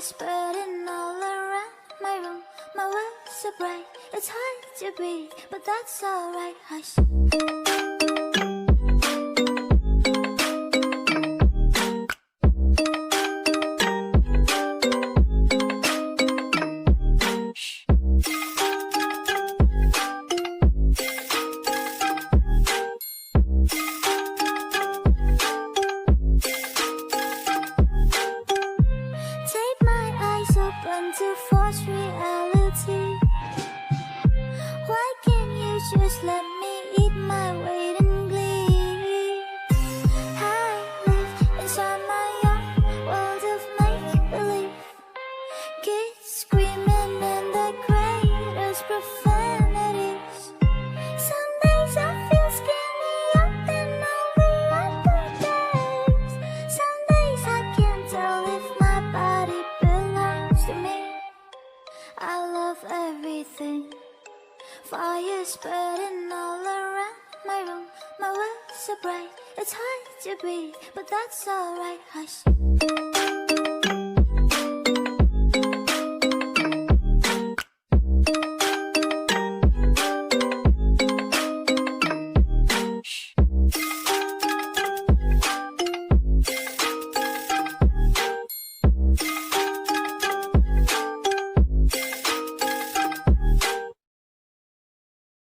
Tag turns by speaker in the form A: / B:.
A: spreading all around my room. My world's so bright, it's hard to breathe, but that's alright. Hush. To force reality. Why can't you just let me eat my weight in glee? I live inside my own world of make-believe. Kids screaming in the greatest profanities. Some days I feel skinnier than all the other days. Some days I can't tell if my body belongs to me. I love everything. Fire spreading all around my room. My world's so bright, it's hard to breathe, but that's alright. Hush.